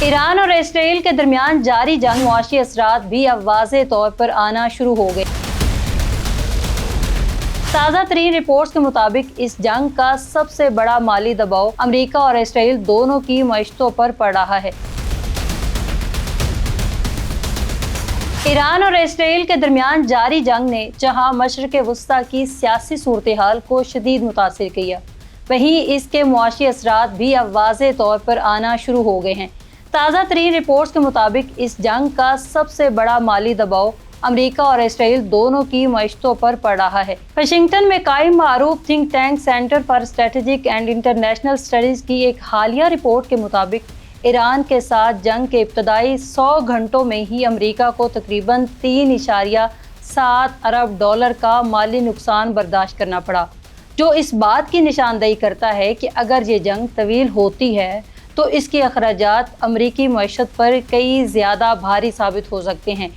Iran और Israel के दरमियान जारी जंग मुआशी असरात भी अब वाज़ेह तौर पर आना शुरू हो गए। ताज़ा तरीन रिपोर्ट्स के मुताबिक इस जंग का सबसे बड़ा माली दबाव अमेरिका और इसराइल दोनों की मईशतों पर पड़ रहा है। ईरान और इसराइल के दरमियान जारी जंग ने जहां मशरिक़ वस्ता की सियासी सूरत हाल को शदीद मुतासिर किया, वहीं इसके मुआशी असरात भी अब वाज़ेह तौर पर आना शुरू हो गए हैं। ताज़ा तरीन रिपोर्ट्स के मुताबिक इस जंग का सबसे बड़ा माली दबाव अमेरिका और इसराइल दोनों की मईशतों पर पड़ रहा है। वाशिंगटन में कायम मारूफ think tank center for strategic and international studies की एक हालिया रिपोर्ट के मुताबिक ईरान के साथ जंग के इब्तदाई 100 घंटों में ही अमेरिका को तकरीबन 3.7 अरब डॉलर का माली नुकसान बर्दाश्त करना पड़ा, जो इस बात की निशानदेही करता है कि अगर ये जंग तवील होती है तो इसके अखराजात अमरीकी मईशत पर कई ज़्यादा भारी साबित हो सकते हैं।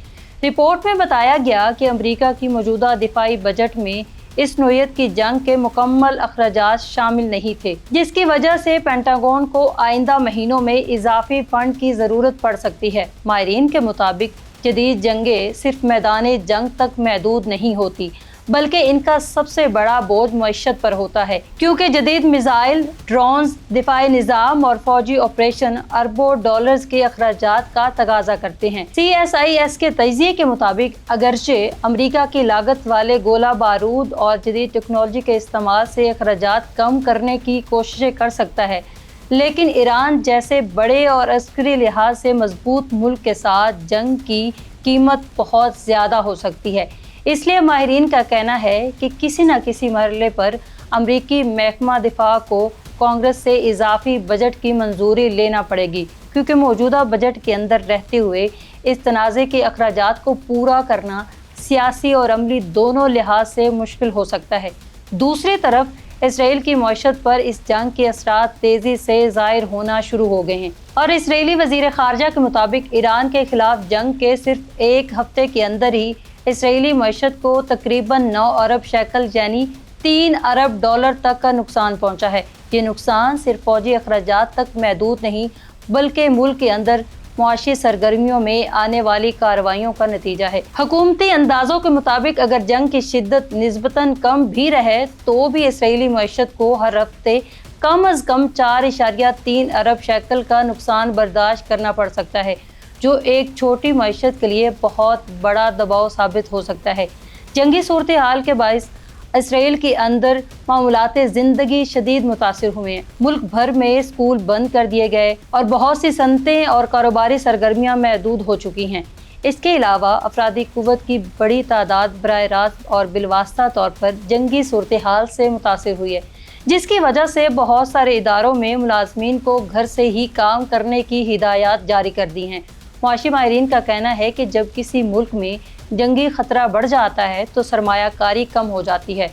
रिपोर्ट में बताया गया कि अमेरिका की मौजूदा दिफाई बजट में इस नोयत की जंग के मुकम्मल अखराजात शामिल नहीं थे, जिसकी वजह से पेंटागन को आइंदा महीनों में इजाफी फंड की ज़रूरत पड़ सकती है। माहिरीन के मुताबिक जदीद जंगें सिर्फ मैदान जंग तक महदूद नहीं होती, बल्कि इनका सबसे बड़ा बोझ मईशत पर होता है, क्योंकि जदीद मिसाइल, ड्रोन्स, दिफाई निज़ाम और फौजी ऑपरेशन अरबों डॉलर्स के अखराजात का तगाजा करते हैं। CSIS के तजिए के मुताबिक अगरचे अमेरिका की लागत वाले गोला बारूद और जदीद टेक्नोलॉजी के इस्तेमाल से अखराजात कम करने की कोशिशें कर सकता है, लेकिन ईरान जैसे बड़े और अस्करी लिहाज से मजबूत मुल्क के साथ जंग की कीमत बहुत ज़्यादा हो सकती है। इसलिए माहिरीन का कहना है कि किसी न किसी मरहले पर अमरीकी महकमा दिफा को कांग्रेस से इजाफी बजट की मंजूरी लेना पड़ेगी, क्योंकि मौजूदा बजट के अंदर रहते हुए इस तनाज़े के अखराजात को पूरा करना सियासी और अमली दोनों लिहाज से मुश्किल हो सकता है। दूसरी तरफ इसराइल की मईशत पर इस जंग के असरात तेज़ी से ज़ाहिर होना शुरू हो गए हैं और इसराइली वज़ीर ख़ारजा के मुताबिक ईरान के खिलाफ जंग के सिर्फ एक हफ्ते के अंदर ही इसराइली मईशत को तकरीबन 9 अरब शेकल यानी 3 अरब डॉलर तक का नुकसान पहुंचा है। ये नुकसान सिर्फ फौजी अखराजात तक महदूद नहीं, बल्कि मुल्क के अंदर मुआशी सरगर्मियों में आने वाली कार्रवाइयों का नतीजा है। हुकूमती अंदाजों के मुताबिक अगर जंग की शिद्दत निस्बतन कम भी रहे तो भी इसराइली मईशत को हर हफ्ते कम अज़ कम 4.3 अरब शेकल का नुकसान बर्दाश्त करना पड़ सकता है, जो एक छोटी मईशत के लिए बहुत बड़ा दबाव साबित हो सकता है। जंगी सूरत हाल के बाइस इसराइल के अंदर मामूलात ज़िंदगी शदीद मुतासिर हुए हैं। मुल्क भर में स्कूल बंद कर दिए गए और बहुत सी सनतें और कारोबारी सरगर्मियाँ महदूद हो चुकी हैं। इसके अलावा अफरादी कुव्वत की बड़ी तादाद बराह रास्त और बिलवास्ता तौर पर जंगी सूरत हाल से मुतासिर हुई है, जिसकी वजह से बहुत सारे इदारों में मुलाजमीन को घर से ही काम करने की हिदायत जारी कर दी हैं। मुआशी माहिरीन का कहना है कि जब किसी मुल्क में जंगी ख़तरा बढ़ जाता है तो सरमायाकारी कम हो जाती है,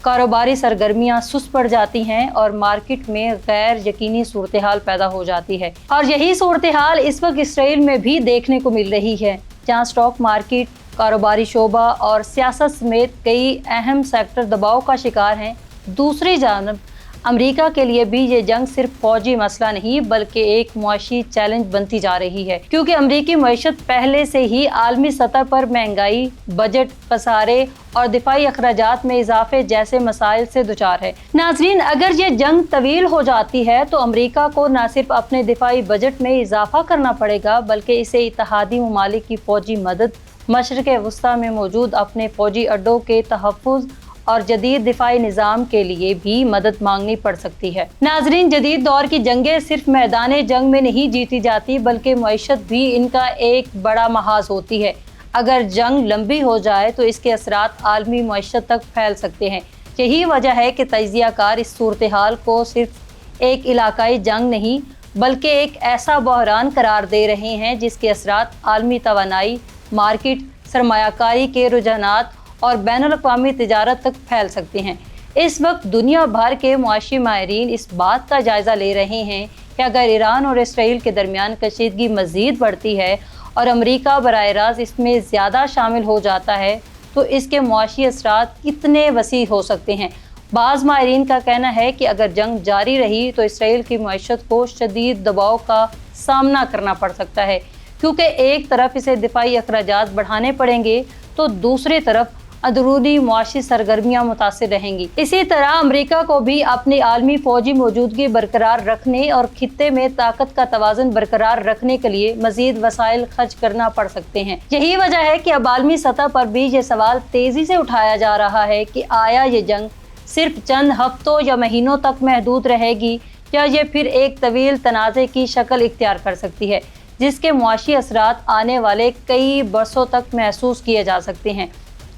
कारोबारी सरगर्मियाँ सुस्त पड़ जाती हैं और मार्केट में गैर यकीनी सूरत हाल पैदा हो जाती है। और यही सूरत हाल इस वक्त इसराइल में भी देखने को मिल रही है, जहाँ स्टॉक मार्केट, कारोबारी शोबा और सियासत समेत कई अहम सेक्टर दबाव का शिकार हैं। दूसरी जानब अमेरिका के लिए भी ये जंग सिर्फ फौजी मसला नहीं बल्कि एक मुआशी चैलेंज बनती जा रही है, क्योंकि अमेरिकी मईशत पहले से ही आलमी सतह पर महंगाई, बजट पसारे और दिफाई अखराजात में इजाफे जैसे मसाइल से दुचार है। नाजरीन, अगर ये जंग तवील हो जाती है तो अमेरिका को न सिर्फ अपने दिफाई बजट में इजाफा करना पड़ेगा, बल्कि इसे इत्तेहादी ममालिक की फौजी मदद, मशरिक़ वस्ता में मौजूद अपने फौजी अड्डों के तहफ़्फ़ुज़ और जदीद दिफाई निज़ाम के लिए भी मदद मांगनी पड़ सकती है। नाजरीन, जदीद दौर की जंगें सिर्फ मैदान जंग में नहीं जीती जाती, बल्कि मईशत भी इनका एक बड़ा महाज होती है। अगर जंग लंबी हो जाए तो इसके असरात आलमी मईशत तक फैल सकते हैं। यही वजह है कि तजियाकार इस सूरत हाल को सिर्फ एक इलाकाई जंग नहीं बल्कि एक ऐसा बहरान करार दे रहे हैं जिसके असरात आलमी तवानाई, मार्केट, सरमायाकारी के रुझानात और बैनुल-अक़वामी तिजारत तक फैल सकते हैं। इस वक्त दुनिया भर के मुआशी माहिरीन इस बात का जायज़ा ले रहे हैं कि अगर ईरान और इसराइल के दरमियान कशीदगी मज़ीद बढ़ती है और अमेरिका बराह रास्त इसमें ज़्यादा शामिल हो जाता है तो इसके मुआशी असरात कितने वसी हो सकते हैं। बाज़ माहिरीन का कहना है कि अगर जंग जारी रही तो इसराइल की मईशत को शदीद दबाव का सामना करना पड़ सकता है, क्योंकि एक तरफ इसे दिफाई अखराजात बढ़ाने पड़ेंगे तो दूसरी तरफ अंदरूनी मुआशी सरगर्मियां मुतासिर रहेंगी। इसी तरह अमेरिका को भी अपनी आलमी फौजी मौजूदगी बरकरार रखने और खित्ते में ताकत का तवाज़ुन बरकरार रखने के लिए मजीद वसाइल खर्च करना पड़ सकते हैं। यही वजह है कि अब आलमी सतह पर भी ये सवाल तेजी से उठाया जा रहा है कि आया ये जंग सिर्फ चंद हफ्तों या महीनों तक महदूद रहेगी या ये फिर एक तवील तनाज़े की शक्ल इख्तियार कर सकती है, जिसके मुआशी असरात आने वाले कई बरसों तक महसूस किए जा सकते हैं।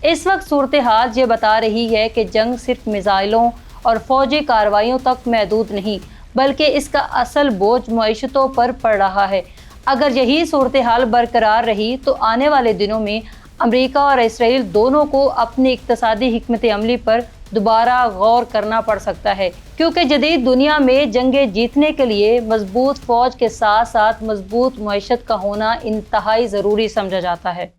इस वक्त सूरत हाल ये बता रही है कि जंग सिर्फ मिसाइलों और फौजी कार्रवाइयों तक महदूद नहीं, बल्कि इसका असल बोझ मईशतों पर पड़ रहा है। अगर यही सूरत हाल बरकरार रही तो आने वाले दिनों में अमेरिका और इसराइल दोनों को अपनी इक्तसादी हिकमत अमली पर दोबारा गौर करना पड़ सकता है, क्योंकि जदीद दुनिया में जंगें जीतने के लिए मजबूत फौज के साथ साथ मजबूत मईशत का होना इंतहाई ज़रूरी समझा जाता है।